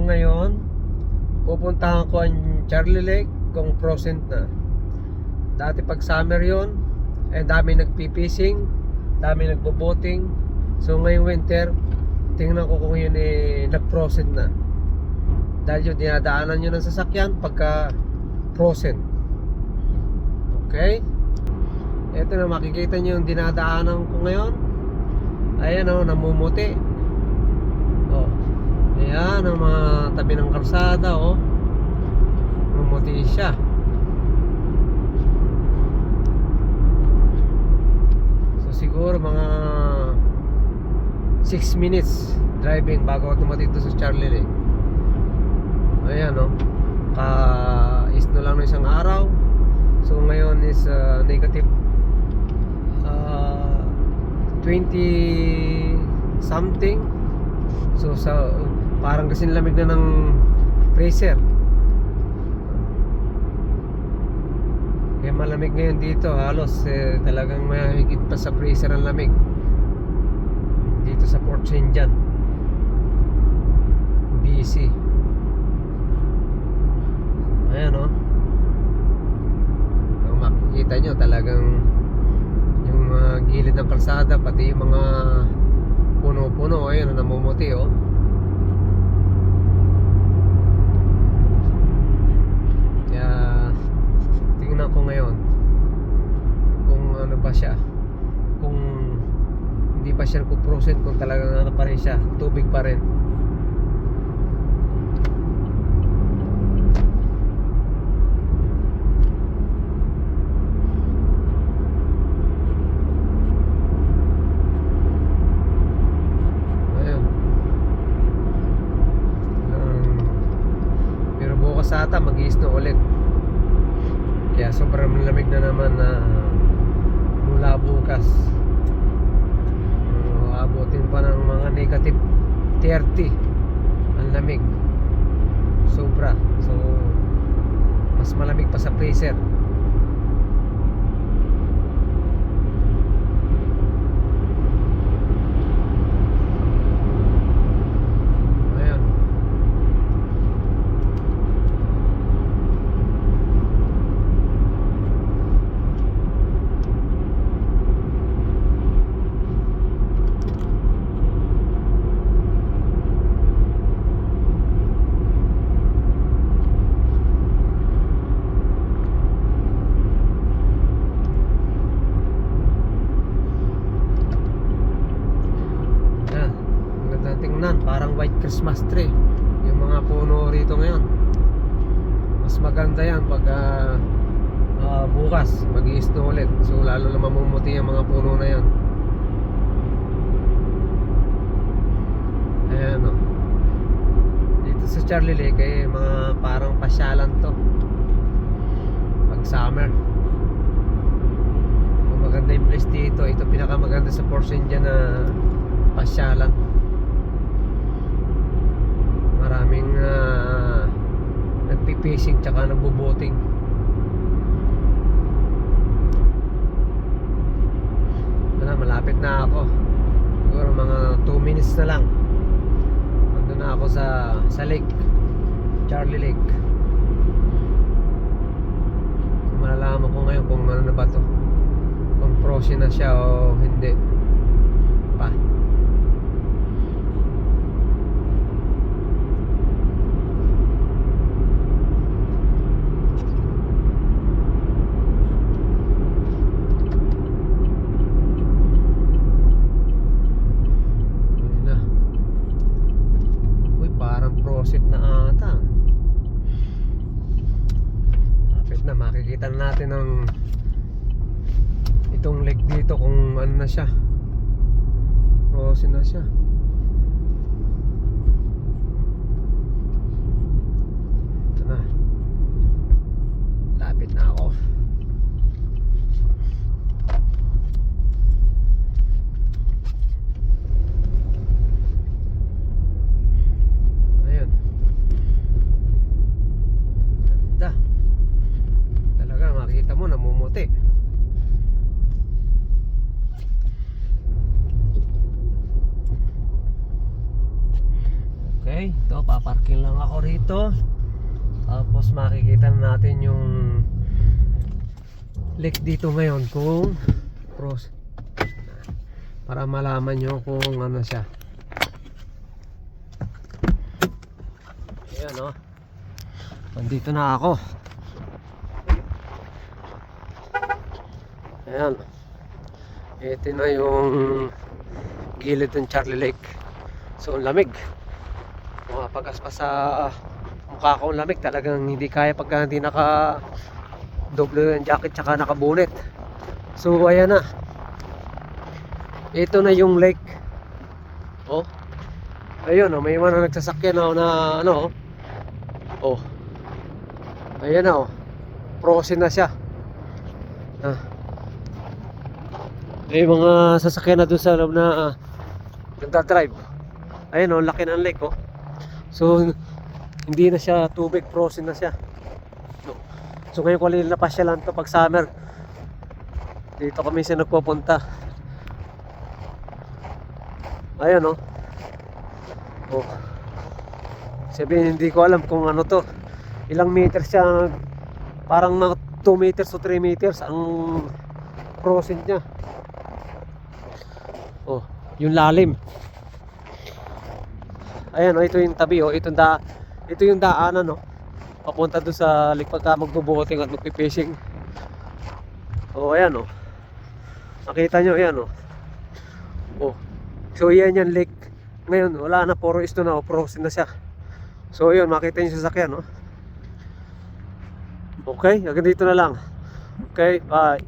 ngayon pupuntahan ko ang Charlie Lake kung frozen na. Dati pag summer yon, dami nagpipishing, dami nagbo-boating. So ngayong winter, tingnan ko kung yun nag-frozen na. Dahil yung dinadaanan nyo ng sasakyan pagka frozen. Okay? Ito na, makikita nyo yung dinadaanan ko ngayon. Ayan o, namumuti. O, ayan ang mga tabi ng kalsada o. Namumuti siya. So siguro mga 6 minutes driving bago ako dumating dito sa Charlie Lake. Ayan o, ka-is na lang ng isang araw. So ngayon is negative 20 something. So sa parang kasing lamig na ng freezer. Kaya malamig ngayon dito, halos talagang mahigit pa sa freezer ang lamig dito sa Port St. John, BC. Ayan o, kung makikita nyo talagang yung gilid ng kalsada, pati yung mga puno-puno, ayun, namumuti o. Kaya tingnan ko ngayon kung ano ba siya, kung hindi pa siya nagpo-frozen, kung talagang ano pa rin siya, tubig pa rin. Ata mag-i-snow ulit. Kaya sobrang lamig na naman na mula bukas. Abutin pa ng mga negative 30 ang lamig. Sobra. So mas malamig pa sa freezer. Parang white Christmas tree yung mga puno rito ngayon. Mas maganda yan pag bukas mag-i-snow ulit. So lalo na mamumuti yung mga puno na yan. Ayan o, dito sa Charlie Lake mga parang pasyalan to pag summer. Kung maganda yung place dito, ito pinakamaganda sa Port St. John na pasyalan. Maraming nagpipishing tsaka nagbo-boating. Malapit na ako. Siguro mga 2 minutes na lang nandun na ako sa lake, Charlie Lake. So malalaman ko ngayon kung ano na ba to, kung frozen na siya o hindi pa. Frozen na ata. Lapit na, makikita natin ang itong lake dito kung ano na siya, frozen na siya. Ito na, lapit na ako. Makikita mo namumuti. Okay, ito paparking lang ako rito. Tapos makikita na natin yung lake dito ngayon kung pros, para malaman nyo kung ano siya. Ayan o, nandito na ako. Ayan, ito na yung gilid ng Charlie Lake. So ang lamig, pumapagaspas sa mukha ko, ang lamig talagang hindi kaya pagka hindi naka doble yung jacket tsaka naka bonnet. So ayan na, ito na yung lake. Oh, ayun oh, may mga nagsasakyan oh, na ano oh, ayan na oh, frozen na siya. May mga sasakyan na doon sa loob na nagdadrive. Ayun oh, laki ng lake oh. So hindi na siya tubig, frozen na siya. So ngayon ko lang napasyalan to pag summer. Dito kami sa nagpupunta. Ayun oh. Oh. Sabihin, hindi ko alam kung ano to. Ilang meters siya, parang 2 meters o 3 meters ang frozen niya. Oh, yung lalim. Ayan oh, ito yung tabi oh, ito yung daanan oh, papunta doon sa lake pagka magbo-boating at magpi-fishing. Oh, ayan oh. Nakita nyo, ayan oh. Oh. So yan yung lake. Ngayon wala na, puro isto na oh, frozen na siya. So yun, makita nyo sa sasakyan oh. Okay, hanggang dito na lang. Okay, bye.